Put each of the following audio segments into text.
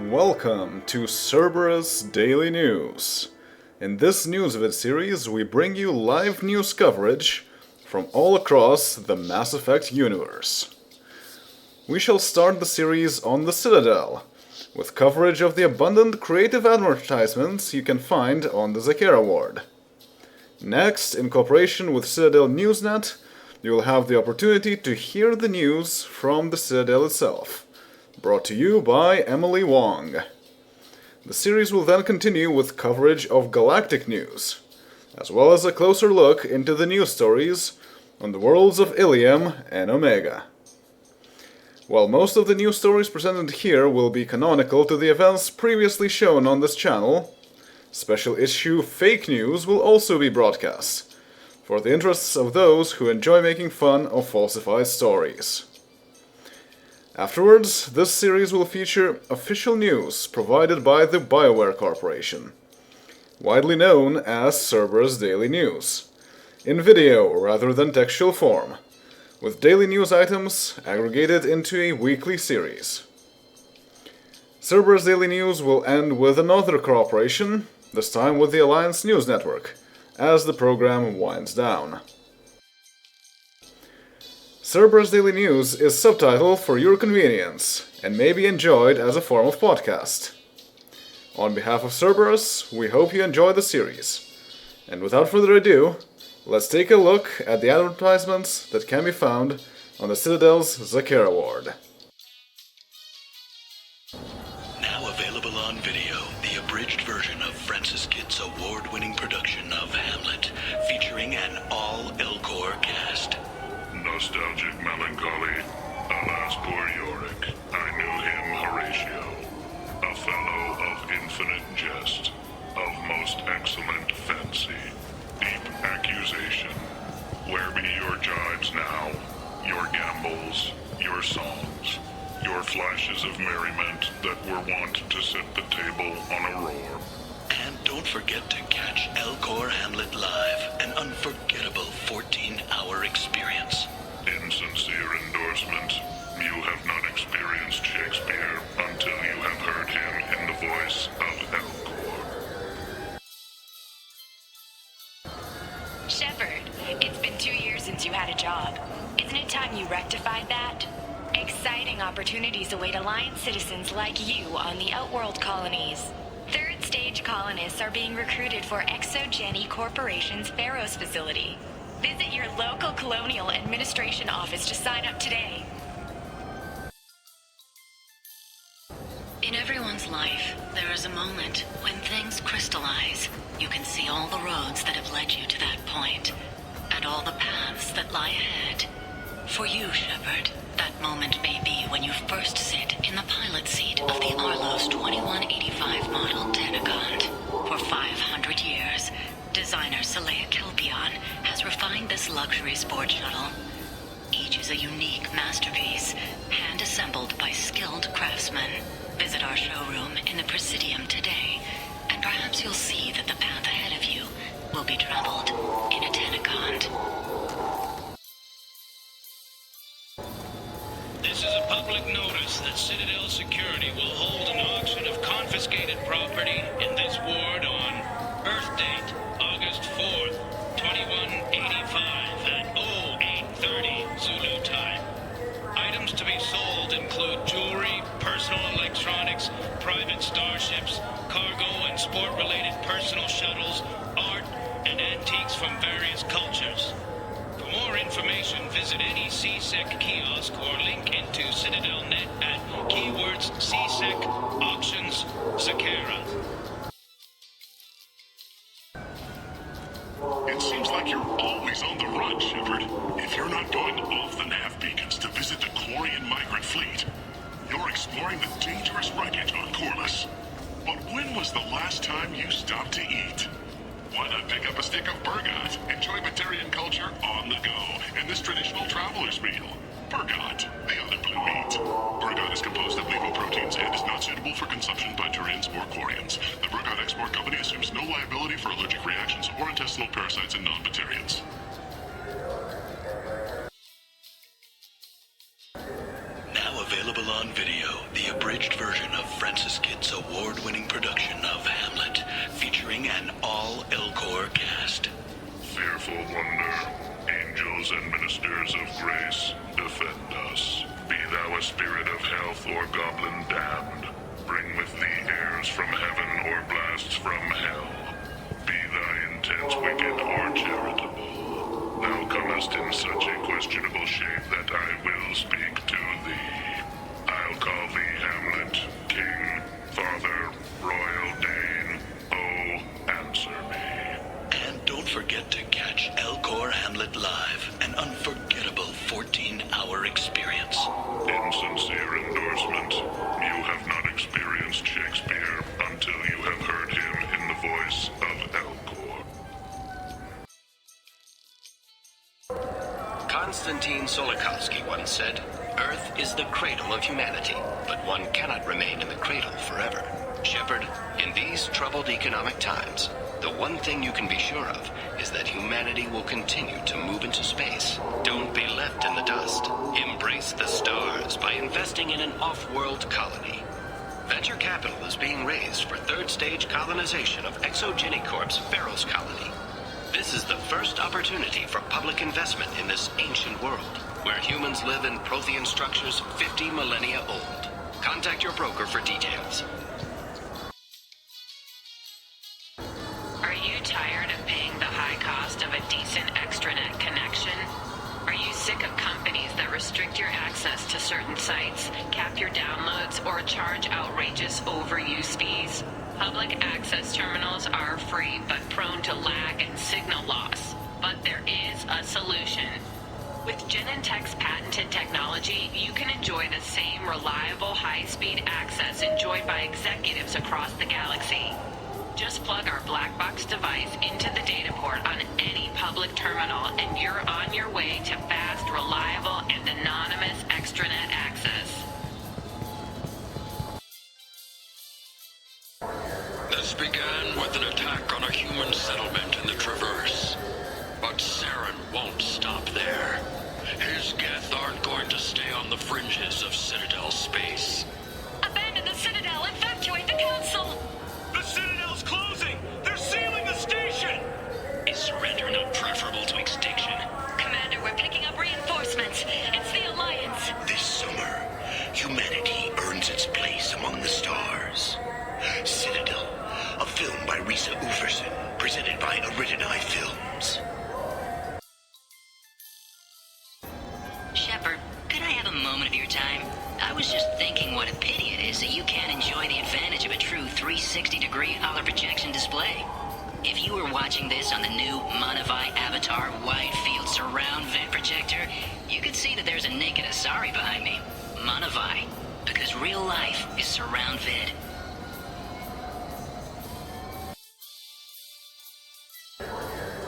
Welcome to Cerberus Daily News. In this NewsVid series, we bring you live news coverage from all across the Mass Effect universe. We shall start the series on the Citadel, with coverage of the abundant creative advertisements you can find on the Zakera Ward. Next, in cooperation with Citadel NewsNet, you will have the opportunity to hear the news from the Citadel itself, brought to you by Emily Wong. The series will then continue with coverage of galactic news, as well as a closer look into the news stories on the worlds of Ilium and Omega. While most of the news stories presented here will be canonical to the events previously shown on this channel, special issue fake news will also be broadcast, for the interests of those who enjoy making fun of falsified stories. Afterwards, this series will feature official news provided by the Bioware Corporation, widely known as Cerberus Daily News, in video rather than textual form, with daily news items aggregated into a weekly series. Cerberus Daily News will end with another cooperation, this time with the Alliance News Network, as the program winds down. Cerberus Daily News is subtitled for your convenience and may be enjoyed as a form of podcast. On behalf of Cerberus, we hope you enjoy the series. And without further ado, let's take a look at the advertisements that can be found on the Citadel's Zakera Ward. Now available on video, the abridged version of Francis Kitt's award-winning production of Hamlet, featuring an all-Elcor cast. Nostalgic melancholy, alas poor Yorick, I knew him Horatio, a fellow of infinite jest, of most excellent fancy, deep accusation. Where be your jibes now, your gambols, your songs, your flashes of merriment that were wont to set the table on a roar? And don't forget to catch Elcor Hamlet live, an unforgettable 14-hour experience. In sincere endorsement, you have not experienced Shakespeare until you have heard him in the voice of Elcor. Shepard, it's been 2 years since you had a job. Isn't it time you rectified that? Exciting opportunities await Alliance citizens like you on the Outworld colonies. Third-stage colonists are being recruited for ExoGeni Corporation's Pharos facility. Visit your local Colonial Administration office to sign up today. In everyone's life, there is a moment when things crystallize. You can see all the roads that have led you to that point, and all the paths that lie ahead. For you, Shepard, that moment may be when you first sit in the pilot seat of the Arlos 2185 model Tenacont. For 500 years, designer Saleha Kelpion has refined this luxury sport shuttle. Each is a unique masterpiece, hand-assembled by skilled craftsmen. Visit our showroom in the Presidium today, and perhaps you'll see that the path ahead of you will be traveled in a Tenacont. This is a public notice that Citadel Security will hold an auction of confiscated property in this ward on Earth date, August 4th, 2185 at 0830 Zulu time. Items to be sold include jewelry, personal electronics, private starships, cargo and sport-related personal shuttles, art, and antiques from various cultures. For more information, visit any CSEC kiosk or link into CitadelNet at keywords CSEC Auctions Zakera. It seems like you're always on the run, Shepard. If you're not going off the nav beacons to visit the Quarian migrant fleet, you're exploring the dangerous wreckage on Corliss. But when was the last time you stopped to eat? Why not pick up a stick of Burgot? Enjoy Batarian culture on the go in this traditional traveler's meal. Burgot, the other blue meat. Burgot is composed of lipoproteins and is not suitable for consumption by Turians or Quarians. The Burgot Export Company assumes no liability for allergic reactions or intestinal parasites in non-Batarians. Now available on video, the abridged version of Francis Kidd's award-winning production of Hamlet, featuring an all-Elcor cast. Fearful wonder, angels and ministers of grace, defend us. Be thou a spirit of health or goblin damned. Bring with thee airs from heaven or blasts from hell. Be thy intents wicked or charitable. Thou comest in such a questionable shape that I will speak to thee. I'll call thee Hamlet, King, Father, Royal Dane. Oh, answer me. And don't forget to catch Elcor Hamlet Live, an unforgettable 14-hour experience. In sincere endorsement, you have not experienced Shakespeare until you have heard him in the voice of Elcor. Konstantin Tsiolkovsky once said, "Earth is the cradle of humanity, but one cannot remain in the cradle forever." Shepard, in these troubled economic times, the one thing you can be sure of is that humanity will continue to move into space. Don't be left in the dust. Embrace the stars by investing in an off-world colony. Venture capital is being raised for third-stage colonization of Exogeny Corp's Pharaoh's colony. This is the first opportunity for public investment in this ancient world, where humans live in Prothean structures 50 millennia old. Contact your broker for details. Are you tired of paying the high cost of a decent extranet connection? Are you sick of companies that restrict your access to certain sites, cap your downloads, or charge outrageous overuse fees? Public access terminals are free but prone to lag and signal loss. But there is a solution. With Genentech's patented technology, you can enjoy the same reliable high-speed access enjoyed by executives across the galaxy. Just plug our black box device into the data port on any public terminal and you're on your way to fast, reliable, and anonymous extranet access. This began with an attack on a human settlement in the Traverse. But Saren won't stop there. His Geth aren't going to stay on the fringes of Citadel space. Abandon the Citadel! Evacuate the Council! The Citadel's closing! They're sealing the station! Is surrender not preferable to extinction? Commander, we're picking up reinforcements. It's the Alliance. This summer, humanity earns its place among the stars. Citadel, a film by Risa Uferson, presented by Aridani Films. Shepard, could I have a moment of your time? I was just thinking what a pity it is that you can't enjoy the advantage of a true 360-degree color projection display. If you were watching this on the new Monivai Avatar Wide Field Surround Vent Projector, you could see that there's a naked Asari behind me. Monivai, because real life is surround vid.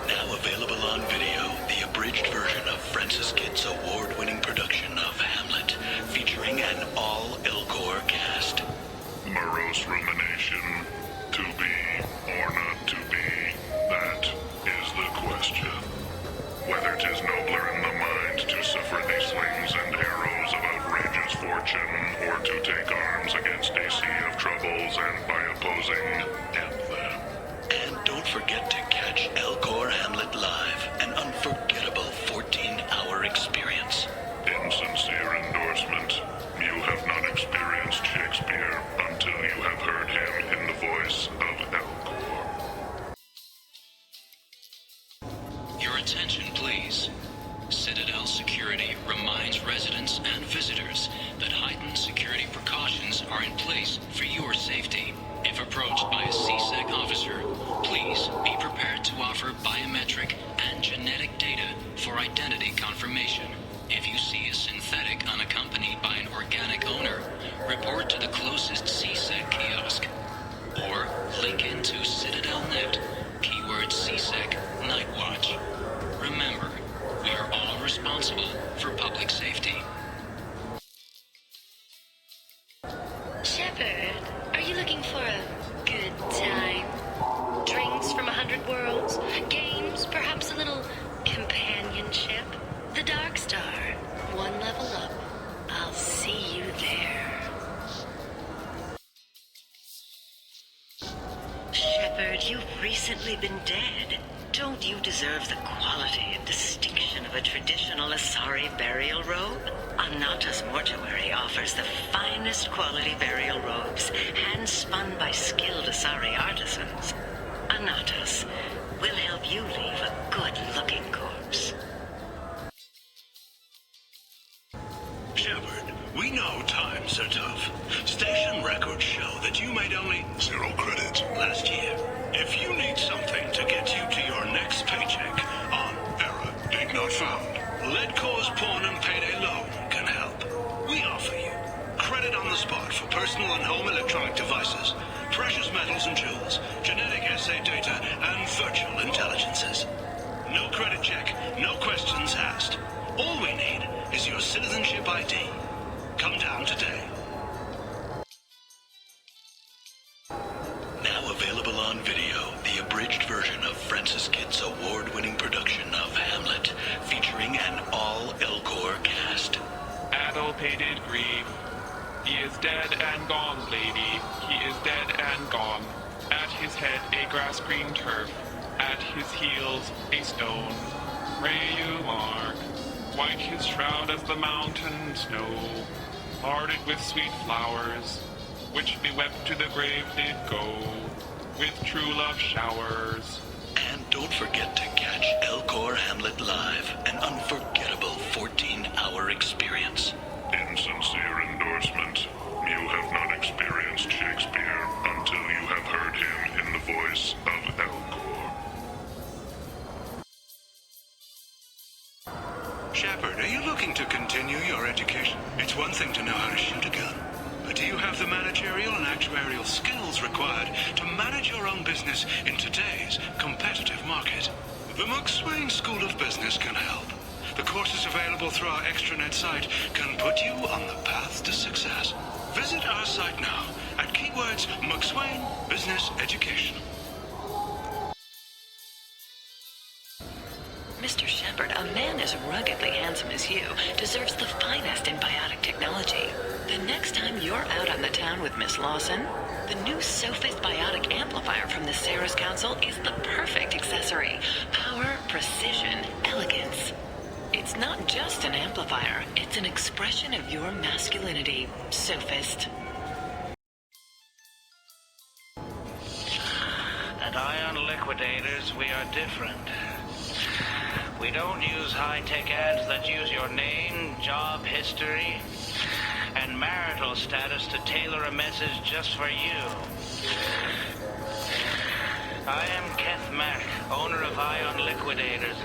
Now available on video, the abridged version of Francis Kidd's award-winning production of Hamlet, featuring an all-Elcor cast. Morose rumination, to be or not to be, that is the question. Whether 'tis nobler in the mind to suffer the slings and arrows of outrageous fortune, or to take arms against a sea of troubles and by opposing end them. And don't forget to catch Elcor Hamlet Live, an unforgettable 14-hour experience. In sincere endorsement, you have not experienced Shakespeare until you have heard him in the voice of Elcor. Your attention, please. Citadel Security reminds residents and visitors that heightened security precautions are in place for your safety. If approached by a CSEC officer, please be prepared to offer biometric and genetic data for identity confirmation. If you see a synthetic unaccompanied by an organic owner, report to the closest CSEC kiosk. Or link into Citadel.net, keyword CSEC Nightwatch. Remember, we are all responsible for public safety. Shepard, are you looking for a good time? Drinks from 100 worlds? Games? Perhaps a little companionship? The Dark Star. One level up. I'll see you there. Shepard, you've recently been dead. Don't you deserve the quality and distinction of a traditional Asari burial robe? Anata's mortuary offers the finest quality burial robes, hand-spun by skilled Asari artisans. Anatas will help you leave a good-looking corpse. Shepard, we know times are tough. Station records show that you made only 0 credits. last year. If you need something to get you to your next paycheck on Error. Date not found. Leadcore's Pawn and Payday Loan can help. We offer you credit on the spot for personal and home electronic devices, precious metals and jewels, genetic assay data, and virtual intelligences. No credit check, no questions asked. All we need is your citizenship ID. Come down today. Now available on video, the abridged version of Francis Kidd's award-winning production of Hamlet, featuring an all-Elcor cast. Adulpated grief. He is dead and gone, lady. He is dead and gone. At his head a grass-green turf. At his heels a stone. Pray you mark. White his shroud as the mountain snow, larded with sweet flowers, which bewept to the grave did go, with true love showers. And don't forget to catch Elcor Hamlet Live, an unforgettable 14-hour experience. Insincere endorsement. You have not experienced Shakespeare until you have heard him in the voice of Elcor. Shepard, are you looking to continue your education? It's one thing to know how to shoot a gun, but do you have the managerial and actuarial skills required to manage your own business in today's competitive market? The McSwain School of Business can help. The courses available through our extranet site can put you on the path to success. Visit our site now at keywords McSwain Business Education. Mr. Shepard, a man as ruggedly handsome as you deserves the finest in biotic technology. The next time you're out on the town with Miss Lawson, the new Sophist biotic amplifier from the Ceres Council is the perfect accessory. Power, precision, elegance. It's not just an amplifier, it's an expression of your masculinity, Sophist. At Ion Liquidators, we are different. We don't use high-tech ads that use your name, job history, and marital status to tailor a message just for you. I am Keth Mack, owner of Ion Liquidators,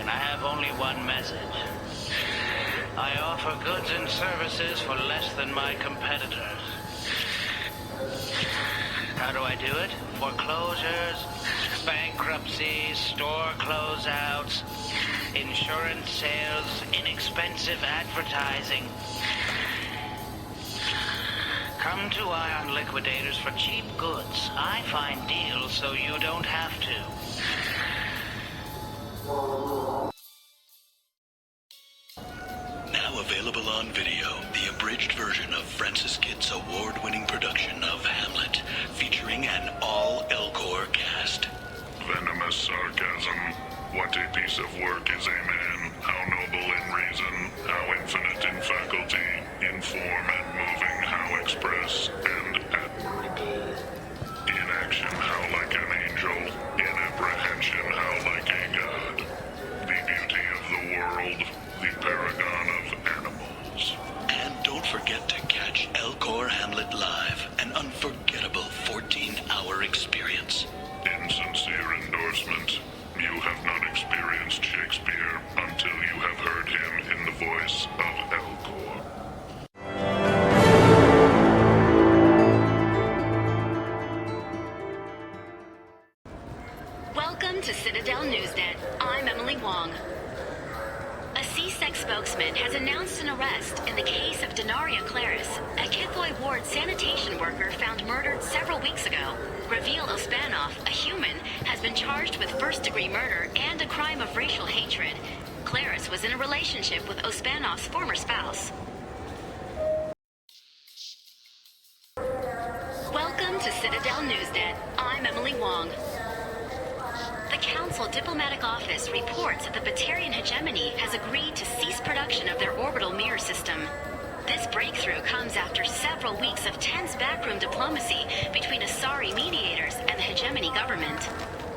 and I have only one message. I offer goods and services for less than my competitors. How do I do it? Foreclosures, bankruptcies, store closeouts, insurance sales, inexpensive advertising. Come to Ion Liquidators for cheap goods. I find deals so you don't have to. Now available on video, the abridged version of Francis Kidd's award-winning production of Hamlet, featuring an all-Elcor cast. Venomous sarcasm. What a piece of work is a man. How noble in reason. How infinite in faculty. In form and moving. How express and admirable. In action, how like an angel. In apprehension, how like a god. The beauty of the world. The paragon of animals. And don't forget to catch Elcor Hamlet Live, an unforgettable 14-hour experience. Insincere endorsement. You have not experienced Shakespeare until you have heard him in the voice of Elcor. Welcome to Citadel NewsNet. I'm Emily Wong. A CSEC spokesman has announced an arrest in the case of Denaria Claris, a Kithoy Ward sanitation worker found murdered several weeks ago. Reveal Ospanoff, a human, has been charged with first-degree murder and a crime of racial hatred. Claris was in a relationship with Ospanoff's former spouse. Welcome to Citadel NewsNet. I'm Emily Wong. The Council Diplomatic Office reports that the Batarian hegemony has agreed to cease production of their orbital mirror system. This breakthrough comes after several weeks of tense backroom diplomacy between Asari mediators and the hegemony government.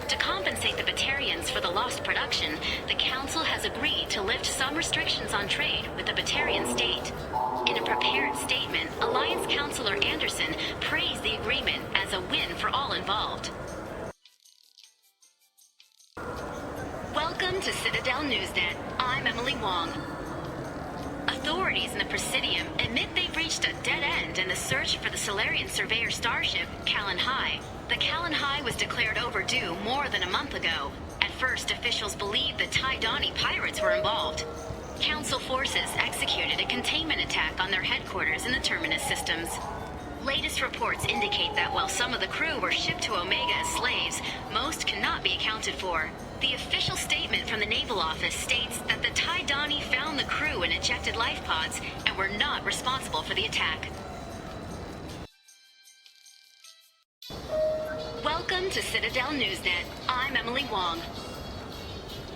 To compensate the Batarians for the lost production, the Council has agreed to lift some restrictions on trade with the Batarian state. In a prepared statement, Alliance Councilor Anderson praised the agreement as a win for all involved. Welcome to Citadel NewsNet. I'm Emily Wong. Authorities in the Presidium admit they've reached a dead end in the search for the Solarian surveyor starship, Callan High. The Callan High was declared overdue more than a month ago. At first, officials believed the Tydani pirates were involved. Council forces executed a containment attack on their headquarters in the Terminus systems. Latest reports indicate that while some of the crew were shipped to Omega as slaves, most cannot be accounted for. The official statement from the Naval Office states that the Tydani found the crew in ejected life pods and were not responsible for the attack. Welcome to Citadel NewsNet. I'm Emily Wong.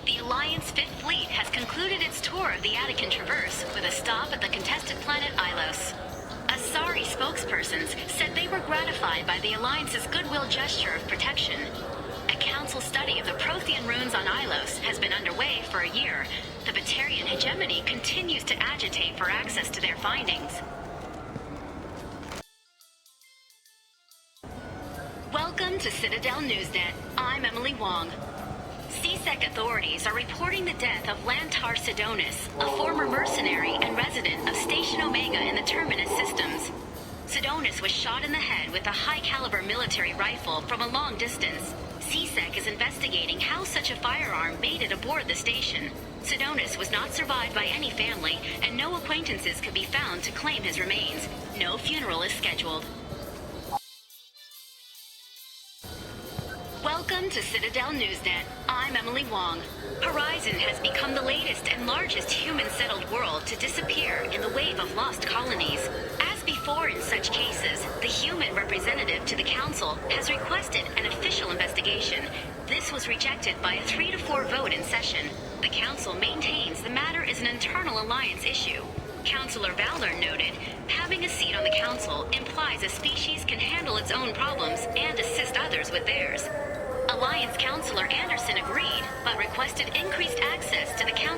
The Alliance Fifth Fleet has concluded its tour of the Attican Traverse with a stop at the contested planet Ilos. Asari spokespersons said they were gratified by the Alliance's goodwill gesture of protection. A council study of the Prothean runes on Ilos has been underway for a year. The Batarian hegemony continues to agitate for access to their findings. Welcome to Citadel NewsNet. I'm Emily Wong. CSEC authorities are reporting the death of Lantar Sidonus, a former mercenary and resident of Station Omega in the Terminus systems. Sidonus was shot in the head with a high-caliber military rifle from a long distance. CSEC is investigating how such a firearm made it aboard the station. Sidonus was not survived by any family, and no acquaintances could be found to claim his remains. No funeral is scheduled. Welcome to Citadel NewsNet. I'm Emily Wong. Horizon has become the latest and largest human-settled world to disappear in the wave of lost colonies. As before in such cases, the human representative to the Council has requested an official investigation. This was rejected by a 3-4 vote in session. The Council maintains the matter is an internal Alliance issue. Councilor Valor noted, having a seat on the Council implies a species can handle its own problems and assist others with theirs. Alliance Councilor Anderson agreed, but requested increased access to the Council